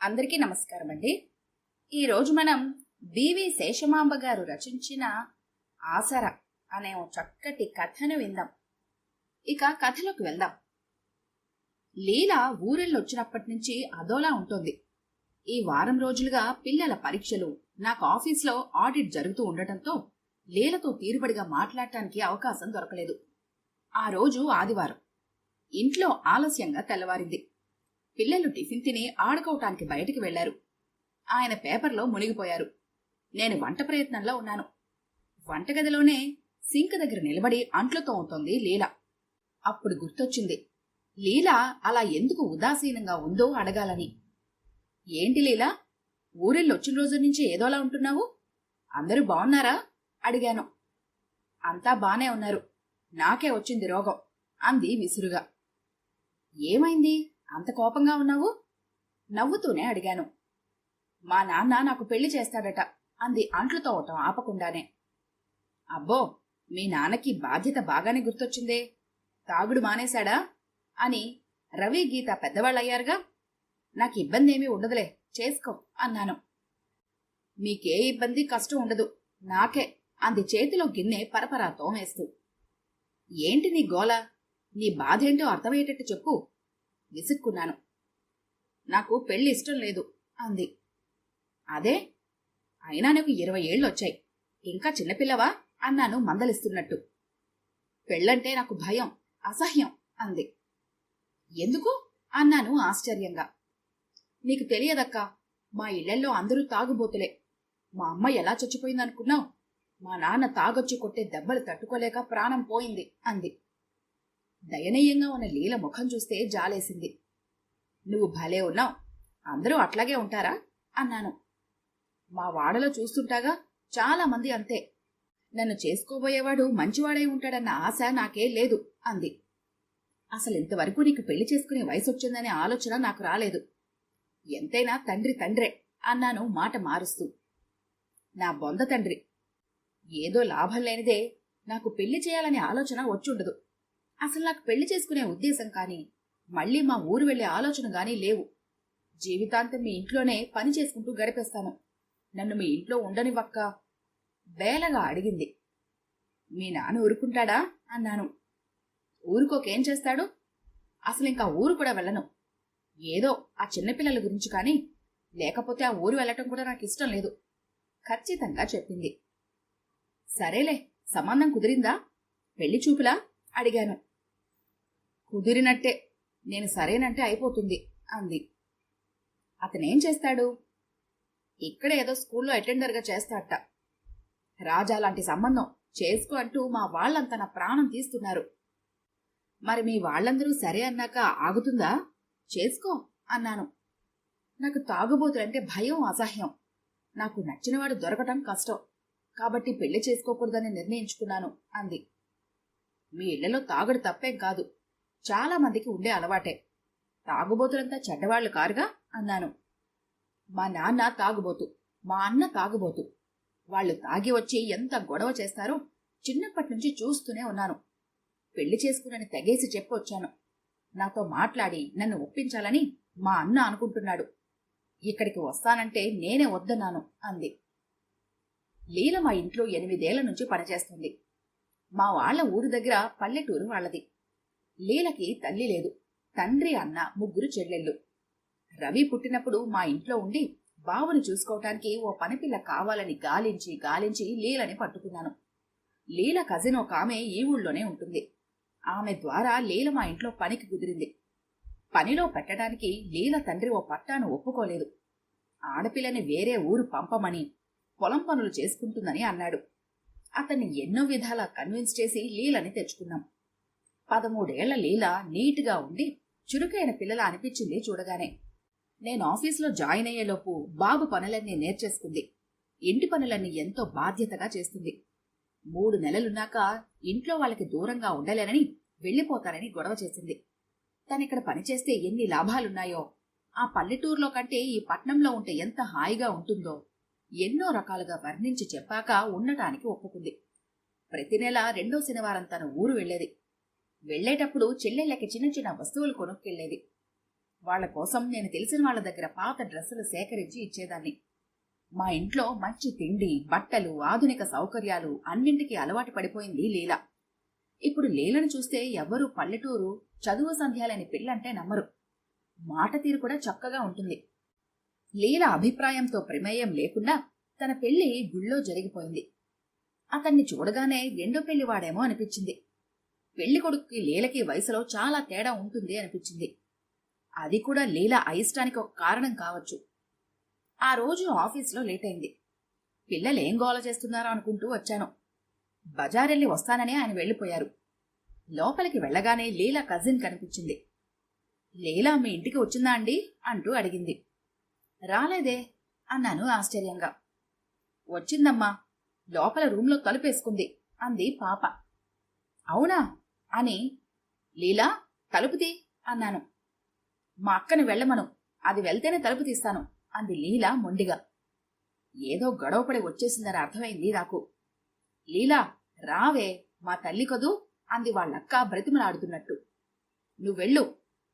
అందరికీ నమస్కారం అండి. ఈరోజు మనం బివి శేషమాంబ గారు రచించిన ఆసరా అనే ఓ చక్కటి కథను విందాం. ఇక కథలోకి వెళ్దాం. లీల ఊరెళ్ళొచ్చినప్పటి నుంచి అదోలా ఉంటుంది. ఈ వారం రోజులుగా పిల్లల పరీక్షలు, నాకు ఆఫీస్లో ఆడిట్ జరుగుతూ ఉండటంతో లీలతో తీరుబడిగా మాట్లాడటానికి అవకాశం దొరకలేదు. ఆ రోజు ఆదివారం. ఇంట్లో ఆలస్యంగా తెల్లవారింది. పిల్లలు టిఫిన్ తిని ఆడుకోవటానికి బయటికి వెళ్లారు. ఆయన పేపర్లో మునిగిపోయారు. నేను వంట ప్రయత్నంలో ఉన్నాను. వంటగదిలోనే సింక్ దగ్గర నిలబడి అంట్లు తోముతోంది లీల. అప్పుడు గుర్తొచ్చింది, లీల అలా ఎందుకు ఉదాసీనంగా ఉందో అడగాలని. ఏంటి లీల, ఊరెళ్ళొచ్చిన రోజు నుంచి ఏదోలా ఉంటున్నావు? అందరూ బావున్నారా అడిగాను. అంతా బానే ఉన్నారు, నాకే వచ్చింది రోగం అంది విసురుగా. ఏమైంది అంత కోపంగా ఉన్నావు? నవ్వుతూనే అడిగాను. మా నాన్న నాకు పెళ్లి చేస్తాడట అంది అంట్లు తోవటం ఆపకుండానే. అబ్బో, మీ నాన్నకి బాధ్యత బాగానే గుర్తొచ్చిందే. తాగుడు మానేశాడా అని రవి గీత పెద్దవాళ్ళయ్యారుగా. నాకు ఇబ్బంది ఏమీ ఉండదులే, చేసుకో అన్నాను. మీకే ఇబ్బంది కష్టం ఉండదు, నాకే అంది చేతిలో గిన్నె పరపరా తోమేస్తూ. ఏంటి నీ గోల? నీ బాధేంటో అర్థమయ్యేటట్టు చెప్పు విసుక్కున్నాను. నాకు పెళ్లి ఇష్టం లేదు అంది. అదే, అయినా నాకు 20 ఏళ్ళొచ్చాయి, ఇంకా చిన్నపిల్లవా అన్నాను మందలిస్తున్నట్టు. పెళ్ళంటే నాకు భయం, అసహ్యం అంది. ఎందుకు అన్నాను ఆశ్చర్యంగా. నీకు తెలియదక్కా, మా ఇళ్లల్లో అందరూ తాగుబోతులే. మా అమ్మ ఎలా చచ్చిపోయిందనుకున్నావు? మా నాన్న తాగొచ్చి కొట్టే దెబ్బలు తట్టుకోలేక ప్రాణం పోయింది అంది. దయనీయంగా ఉన్న లీల ముఖం చూస్తే జాలేసింది. నువ్వు భలే ఉన్నావు, అందరూ అట్లాగే ఉంటారా అన్నాను. మా వాడలో చూస్తుంటాగా, చాలా మంది అంతే. నన్ను చేసుకోబోయేవాడు మంచివాడై ఉంటాడన్న ఆశ నాకే లేదు అంది. అసలింతవరకు నీకు పెళ్లి చేసుకునే వయసొచ్చిందనే ఆలోచన నాకు రాలేదు. ఎంతైనా తండ్రి తండ్రే అన్నాను మాట మారుస్తూ. నా బొంద తండ్రి. ఏదో లాభం లేనిదే నాకు పెళ్లి చేయాలనే ఆలోచన వచ్చుండదు. అసలు నాకు పెళ్లి చేసుకునే ఉద్దేశం కానీ, మళ్లీ మా ఊరు వెళ్లే ఆలోచన గానీ లేవు. జీవితాంతం మీ ఇంట్లోనే పని చేసుకుంటూ గడిపేస్తాను. నన్ను మీ ఇంట్లో ఉండనివ్వక్క బేలగా అడిగింది. మీ నాన్న ఊరుకుంటాడా అన్నాను. ఊరుకోకేం చేస్తాడు? అసలింకా ఊరు కూడా వెళ్ళను. ఏదో ఆ చిన్నపిల్లల గురించి కానీ, లేకపోతే ఆ ఊరు వెళ్లటం కూడా నాకు ఇష్టం లేదు ఖచ్చితంగా చెప్పింది. సరేలే, సంబంధం కుదిరిందా? పెళ్లి చూపులా అడిగాను. కుదిరినట్టే, నేను సరేనంటే అయిపోతుంది అంది. అతనేం చేస్తాడు? ఇక్కడ ఏదో స్కూల్లో అటెండర్గా చేస్తాడట. రాజా లాంటి సంబంధం చేసుకో అంటూ మా వాళ్లంతా నా ప్రాణం తీస్తున్నారు. మరి మీ వాళ్లందరూ సరే అన్నాక ఆగుతుందా? చేసుకో అన్నాను. నాకు తాగుబోతులంటే భయం, అసహ్యం. నాకు నచ్చినవాడు దొరకటం కష్టం, కాబట్టి పెళ్లి చేసుకోకూడదని నిర్ణయించుకున్నాను అంది. మీ ఇళ్లలో తాగుడు తప్పేం కాదు, చాలా మందికి ఉండే అలవాటే. తాగుబోతులంతా చెడ్డవాళ్లు కారుగా అన్నాను. మా నాన్న తాగుబోతు, మా అన్న తాగుబోతు. వాళ్లు తాగి వచ్చి ఎంత గొడవ చేస్తారో చిన్నప్పటి నుంచి చూస్తూనే ఉన్నాను. పెళ్లి చేసుకునని తెగేసి చెప్పొచ్చాను. నాతో మాట్లాడి నన్ను ఒప్పించాలని మా అన్న అనుకుంటున్నాడు. ఇక్కడికి వస్తానంటే నేనే వద్దన్నాను అంది. లీల మా ఇంట్లో 8 ఏళ్ల నుంచి పనిచేస్తుంది. మా వాళ్ల ఊరు దగ్గర పల్లెటూరు వాళ్లది. లీలకి తల్లి లేదు, తండ్రి, అన్న, 3 చెల్లెళ్ళు. రవి పుట్టినప్పుడు మా ఇంట్లో ఉండి బావను చూసుకోవటానికి ఓ పనిపిల్ల కావాలని గాలించి గాలించి లీలని పట్టుకున్నాను. లీల కజిన్ ఒక ఆమె ఈ ఊళ్ళోనే ఉంటుంది. ఆమె ద్వారా లీల మా ఇంట్లో పనికి కుదిరింది. పనిలో పెట్టడానికి లీల తండ్రి ఓ పట్టాను ఒప్పుకోలేదు. ఆడపిల్లని వేరే ఊరు పంపమని, పొలం పనులు చేసుకుంటుందని అన్నాడు. అతన్ని ఎన్నో విధాలా కన్విన్స్ చేసి లీలని తెచ్చుకున్నాం. 13 ఏళ్ల లీల నీట్గా ఉండి చురుకైన పిల్లల అనిపించింది చూడగానే. నేను ఆఫీసులో జాయిన్ అయ్యేలోపు బాబు పనులన్నీ నేర్చేసుకుంది. ఇంటి పనులన్నీ ఎంతో బాధ్యతగా చేస్తుంది. 3 నెలలున్నాక ఇంట్లో వాళ్ళకి దూరంగా ఉండలేనని వెళ్లిపోతానని గొడవ చేసింది. తనిక్కడ పనిచేస్తే ఎన్ని లాభాలున్నాయో, ఆ పల్లెటూరులో కంటే ఈ పట్నంలో ఉంటే ఎంత హాయిగా ఉంటుందో ఎన్నో రకాలుగా వర్ణించి చెప్పాక ఉండటానికి ఒప్పుకుంది. ప్రతి నెల 2వ శనివారం తన ఊరు వెళ్లేది. వెళ్లేటప్పుడు చెల్లెళ్ళకి చిన్న చిన్న వస్తువులు కొనుక్కెళ్లేది. వాళ్ల కోసం నేను తెలిసిన వాళ్ల దగ్గర పాత డ్రెస్సులు సేకరించి ఇచ్చేదాన్ని. మా ఇంట్లో మంచి తిండి, బట్టలు, ఆధునిక సౌకర్యాలు అన్నింటికీ అలవాటు పడిపోయింది లీల. ఇప్పుడు లీలను చూస్తే ఎవ్వరూ పల్లెటూరు చదువు సంధ్యాలని పిల్లంటే నమ్మరు. మాట తీరు కూడా చక్కగా ఉంటుంది. లీల అభిప్రాయంతో ప్రమేయం లేకుండా తన పెళ్లి గుళ్ళో జరిగిపోయింది. అతన్ని చూడగానే రెండో పెళ్లివాడేమో అనిపించింది. పెళ్లి కొడుకుకి లీలకి వయసులో చాలా తేడా ఉంటుంది అనిపించింది. అది కూడా లీల అయిష్టానికి ఒక కారణం కావచ్చు. ఆ రోజు ఆఫీసులో లేట్ అయింది. పిల్లలేం గోల చేస్తున్నారో అనుకుంటూ వచ్చాను. బజారెళ్ళి వస్తానని ఆయన వెళ్లిపోయారు. లోపలికి వెళ్లగానే లీల కజిన్ కనిపించింది. లీలా మీ ఇంటికి వచ్చిందా అండి అంటూ అడిగింది. రాలేదే అన్నాను ఆశ్చర్యంగా. వచ్చిందమ్మా, లోపల రూంలో తలుపేసుకుంది అంది పాప. అవునా అని లీలా తలుపు తీ అన్నాను. మా అక్కని వెళ్ళమను, అది వెళ్తేనే తలుపు తీస్తాను అంది లీలా మొండిగా. ఏదో గొడవపడి వచ్చేసిందని అర్థమైంది నాకు. లీలా రావే, మా తల్లి కదూ అంది వాళ్ళక్క బ్రతిమలాడుతున్నట్టు. నువ్వెళ్ళు,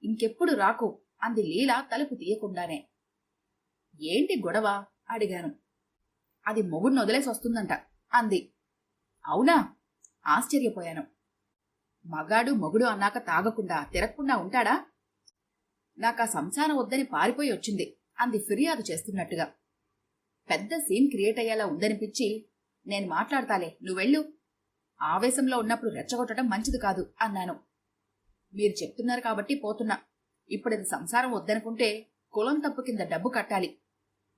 ఇంకెప్పుడు రాకు అంది లీలా తలుపు తీయకుండానే. ఏంటి గొడవ అడిగాను. అది మొగుడిని వదిలేసి వస్తుందంట అంది. అవునా? ఆశ్చర్యపోయాను. మగాడు మొగుడు అన్నాక తాగకుండా తిరగకుండా ఉంటాడా? నాకా సంసారం వద్దని పారిపోయి వచ్చింది అంది ఫిర్యాదు చేస్తున్నట్టుగా. పెద్ద సీన్ క్రియేట్ అయ్యేలా ఉందనిపించి, నేను మాట్లాడతాలే, నువ్వెళ్ళు, ఆవేశంలో ఉన్నప్పుడు రెచ్చగొట్టడం మంచిది కాదు అన్నాను. మీరు చెప్తున్నారు కాబట్టి పోతున్నా. ఇప్పుడది సంసారం వద్దనుకుంటే కులం తప్పు కింద డబ్బు కట్టాలి.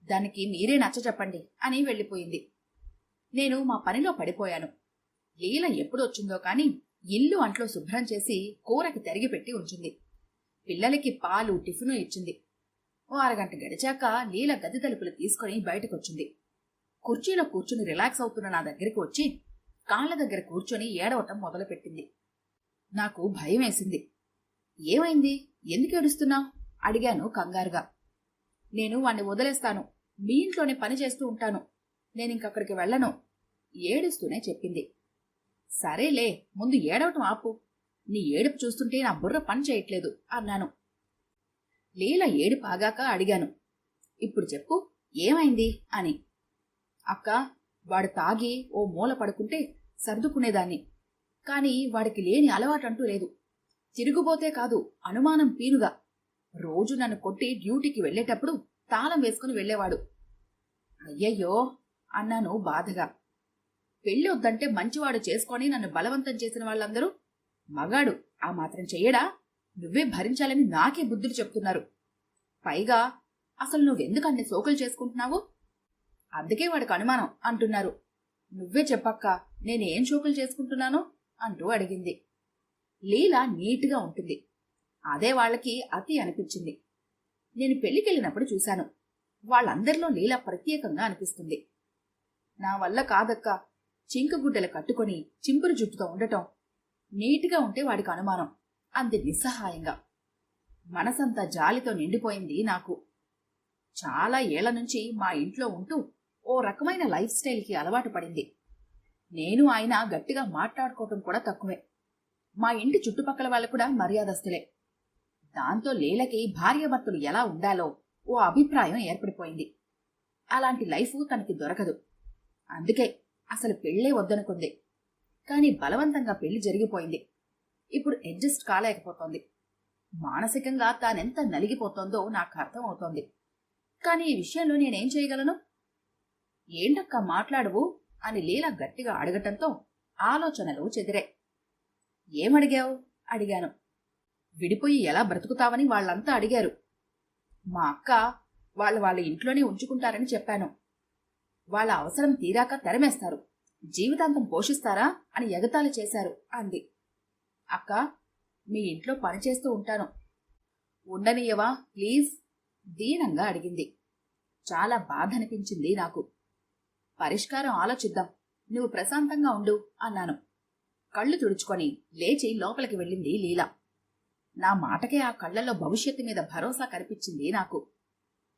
దానికి మీరే నచ్చ చెప్పండి అని వెళ్ళిపోయింది. నేను మా పనిలో పడిపోయాను. లీల ఎప్పుడొచ్చిందో కాని ఇల్లు అంట్లో శుభ్రం చేసి కూరకి తరిగి పెట్టి ఉంచింది. పిల్లలకి పాలు, టిఫిను ఇచ్చింది. ఓ అరగంట గడిచాక లీల గది తలుపులు తీసుకుని బయటకొచ్చింది. కుర్చీలో కూర్చుని రిలాక్స్ అవుతున్న నా దగ్గరికి వచ్చి కాళ్ల దగ్గర కూర్చొని ఏడవటం మొదలుపెట్టింది. నాకు భయం వేసింది. ఏమైంది, ఎందుకు ఏడుస్తున్నావు అడిగాను కంగారుగా. నేను వాణ్ణి వదిలేస్తాను, మీ ఇంట్లోనే పని చేస్తూ ఉంటాను, నేనింకక్కడికి వెళ్లను ఏడుస్తూనే చెప్పింది. సరేలే, ముందు ఏడవటం ఆపు, నీ ఏడుపు చూస్తుంటే నా బుర్ర పని చేయట్లేదు అన్నాను. లీల ఏడుపు ఆగాక అడిగాను, ఇప్పుడు చెప్పు ఏమైంది అని. అక్క, వాడు తాగి ఓ మూల పడుకుంటే సర్దుకునేదాన్ని. కాని వాడికి లేని అలవాటంటూ లేదు. తిరుగుబోతే కాదు, అనుమానం పీనుగా. రోజు నన్ను కొట్టి డ్యూటీకి వెళ్లేటప్పుడు తాళం వేసుకుని వెళ్లేవాడు. అయ్యయ్యో అన్నాను బాధగా. పెళ్లి వద్దంటే మంచివాడు చేసుకొని నన్ను బలవంతం చేసిన వాళ్ళందరూ మగాడు ఆ మాత్రం చెయ్యడా? నువ్వే భరించాలని నాకే బుద్ధులు చెప్తున్నారు. పైగా అసలు నువ్వెందుకు అన్ని సోకులు చేసుకుంటున్నావు? అందుకే వాడికి అనుమానం అంటున్నారు. నువ్వే చెప్పక్క, నేనేం షోకులు చేసుకుంటున్నాను అంటూ అడిగింది. లీల నీట్గా ఉంటుంది. అదే వాళ్ళకి అతి అనిపించింది. నేను పెళ్లికెళ్ళినప్పుడు చూశాను. వాళ్ళందరిలో లీల ప్రత్యేకంగా అనిపిస్తుంది. నా వల్ల కాదక్క, చింకుగుడ్డలు కట్టుకొని చింపురు జుట్టుతో ఉండటం, నీట్గా ఉంటే వాడికి అనుమానం అంది నిస్సహాయంగా. మనసంతా జాలితో నిండిపోయింది నాకు. చాలా ఏళ్ల నుంచి మా ఇంట్లో ఉంటూ ఓ రకమైన లైఫ్ స్టైల్కి అలవాటు పడింది. నేను ఆయన గట్టిగా మాట్లాడుకోవటం కూడా తక్కువే. మా ఇంటి చుట్టుపక్కల వాళ్ళు కూడా మర్యాదస్తులే. దాంతో లీలకి భార్యాభర్తలు ఎలా ఉండాలో ఓ అభిప్రాయం ఏర్పడిపోయింది. అలాంటి లైఫ్ తనకి దొరకదు. అందుకే అసలు పెళ్లే వద్దనుకుంది. కాని బలవంతంగా పెళ్లి జరిగిపోయింది. ఇప్పుడు అడ్జస్ట్ కాలేకపోతోంది. మానసికంగా తానెంత నలిగిపోతోందో నాకు అర్థమవుతోంది. కాని ఈ విషయంలో నేనేం చేయగలను? ఏంటక్క మాట్లాడువు అని లీల గట్టిగా అడగటంతో ఆలోచనలు చెదిరే. ఏమడిగావు అడిగాను. విడిపోయి ఎలా బ్రతుకుతావని వాళ్ళంతా అడిగారు. మా అక్క వాళ్ళ ఇంట్లోనే ఉంచుకుంటారని చెప్పాను. వాళ్ళ అవసరం తీరాక తెరమేస్తారు, జీవితాంతం పోషిస్తారా అని ఎగతాళి చేశారు అంది. అక్క, మీ ఇంట్లో పనిచేస్తూ ఉంటాను, ఉండనియవా ప్లీజ్ దీనంగా అడిగింది. చాలా బాధ అనిపించింది నాకు. పరిష్కారం ఆలోచిద్దాం, నువ్వు ప్రశాంతంగా ఉండు అన్నాను. కళ్ళు తుడుచుకొని లేచి లోపలికి వెళ్ళింది లీల. నా మాటకే ఆ కళ్లలో భవిష్యత్తు మీద భరోసా కనిపించింది నాకు.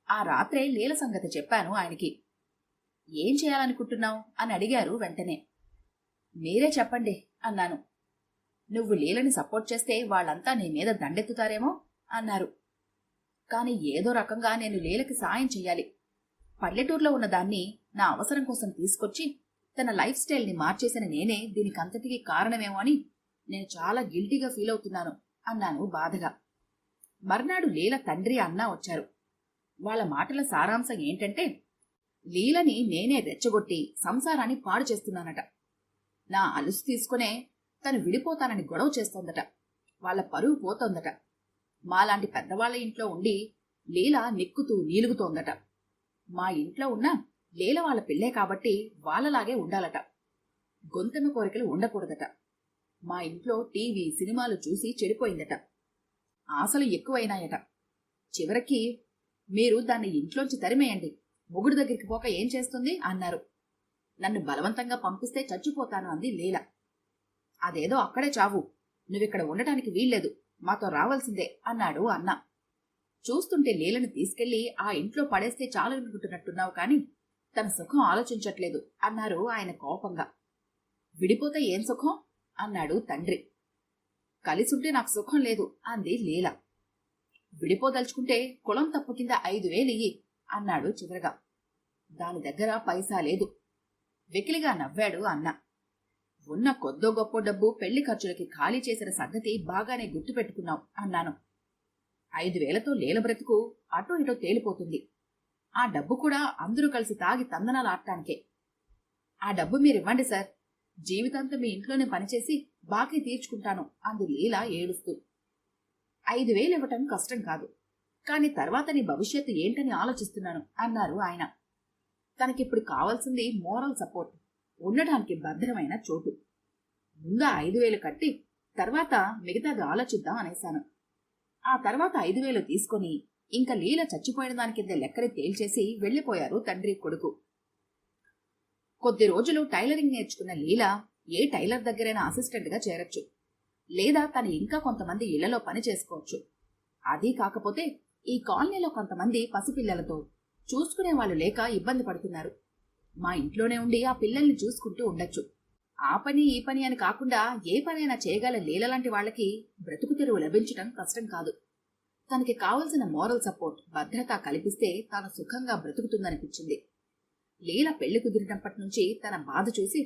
ఆ రాత్రే లీల సంగతి చెప్పాను ఆయనకి. ఏం చేయాలనుకుంటున్నావు అని అడిగారు వెంటనే. మీరే చెప్పండి అన్నాను. నువ్వు లీలని సపోర్ట్ చేస్తే వాళ్ళంతా నీ మీద దండెత్తుతారేమో అన్నారు. కాని ఏదో రకంగా నేను లీలకి సాయం చెయ్యాలి. పల్లెటూరులో ఉన్న దాన్ని నా అవసరం కోసం తీసుకొచ్చి తన లైఫ్ స్టైల్ని మార్చేసిన నేనే దీనికంతటికీ కారణమేమో అని నేను చాలా గిల్టీగా ఫీల్ అవుతున్నాను అన్నాను బాధగా. మర్నాడు లీల తండ్రి అన్నా వచ్చారు. వాళ్ళ మాటల సారాంశం ఏంటంటే, లీలని నేనే రెచ్చగొట్టి సంసారాన్ని పాడు చేస్తున్నానట. నా అలుసు తీసుకునే తను విడిపోతానని గొడవ చేస్తోందట. వాళ్ళ పరువు పోతోందట. మాలాంటి పెద్దవాళ్ల ఇంట్లో ఉండి లీల నిక్కుతూ నీలుగుతోందట. మా ఇంట్లో ఉన్న లీల వాళ్ళ పిల్లే కాబట్టి వాళ్ళలాగే ఉండాలట. గొంతెమ్మ కోరికలు ఉండకూడదట. మా ఇంట్లో టీవీ సినిమాలు చూసి చెడిపోయిందట. ఆశలు ఎక్కువైనాయట. చివరికి మీరు దాన్ని ఇంట్లోంచి తరిమేయండి, మొగుడు దగ్గరికి పోక ఏం చేస్తుంది అన్నారు. నన్ను బలవంతంగా పంపిస్తే చచ్చిపోతాను అంది లీల. అదేదో అక్కడే చావు, నువ్విక్కడ ఉండటానికి వీల్లేదు, మాతో రావాల్సిందే అన్నాడు అన్న. చూస్తుంటే లీలను తీసుకెళ్లి ఆ ఇంట్లో పడేస్తే చాలనుకుంటున్నట్టున్నావు కాని తన సుఖం ఆలోచించట్లేదు అన్నారు ఆయన కోపంగా. విడిపోతే ఏం సుఖం అన్నాడు తండ్రి. కలిసుంటే నాకు సుఖం లేదు అంది లీల. విడిపోదలుచుకుంటే కులం తప్పు కింద 5,000 ఇయ్యి అన్నాడు చివరగా. దాని దగ్గర పైసా లేదు. వెకిలిగా నవ్వాడు అన్న. ఉన్న కొద్దో గొప్ప డబ్బు పెళ్లి ఖర్చులకి ఖాళీ చేసిన సంగతి బాగానే గుర్తుపెట్టుకున్నావు అన్నాను. 5,000తో లీల బ్రతుకు అటో ఇటో తేలిపోతుంది. ఆ డబ్బు కూడా అందరూ కలిసి తాగి తందనాలాడటానికే. ఆ డబ్బు మీరివ్వండి సార్, జీవితాంతం మీ ఇంట్లోనే పనిచేసి బాకీ తీర్చుకుంటాను అంది లీల ఏడుస్తూ. 5,000 ఇవ్వటం కష్టం కాదు, కాని తర్వాత నీ భవిష్యత్తు ఏంటని ఆలోచిస్తున్నాను అన్నారు ఆయన. తనకిప్పుడు కావాల్సింది మోరల్ సపోర్ట్, ఉండటానికి భద్రమైన చోటు. ముందు 5,000 కట్టి తర్వాత మిగతాది ఆలోచిద్దాం అనేశాను. ఆ తర్వాత 5,000 తీసుకొని ఇంకా లీల చచ్చిపోయిన దాని కింద లెక్కని తేల్చేసి వెళ్లిపోయారు తండ్రి కొడుకు. కొద్ది రోజులు టైలరింగ్ నేర్చుకున్న లీల ఏ టైలర్ దగ్గరైనా అసిస్టెంట్గా చేరొచ్చు, లేదా తను ఇంకా కొంతమంది ఇళ్లలో పని చేసుకోవచ్చు. అదీ కాకపోతే ఈ కాలనీలో కొంతమంది పసిపిల్లలతో చూసుకునే వాళ్ళు లేక ఇబ్బంది పడుతున్నారు. మా ఇంట్లోనే ఉండి ఆ పిల్లల్ని చూసుకుంటూ ఉండొచ్చు. ఆ పని ఈ పని అని కాకుండా ఏ పనైనా చేయగల లీల లాంటి వాళ్ళకి బ్రతుకు తెరువు లభించటం కష్టం కాదు. తనకి కావలసిన మోరల్ సపోర్ట్, భద్రత కల్పిస్తే తాను సుఖంగా బ్రతుకుతుందనిపించింది. లీల పెళ్లి కుదిరినప్పటి నుంచి తన బాధ చూసి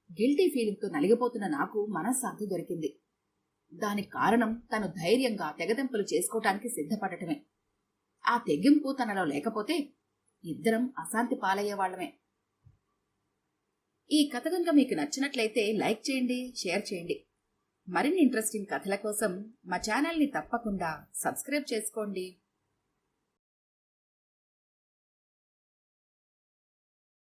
గిల్టీ ఫీలింగ్తో నలిగిపోతున్న నాకు మనశ్శాంతి దొరికింది. దానికి కారణం తను ధైర్యంగా తెగదెంపులు చేసుకోవటానికి సిద్ధపడటమే. ఆ తెగింపు తనలో లేకపోతే ఇద్దరం అశాంతి పాలయ్యేవాళ్లమే. ఈ కథ కనుక మీకు నచ్చినట్లయితే లైక్ చేయండి, షేర్ చేయండి. మరిన్ని ఇంట్రెస్టింగ్ కథల కోసం మా ఛానల్ని తప్పకుండా సబ్స్క్రైబ్ చేసుకోండి.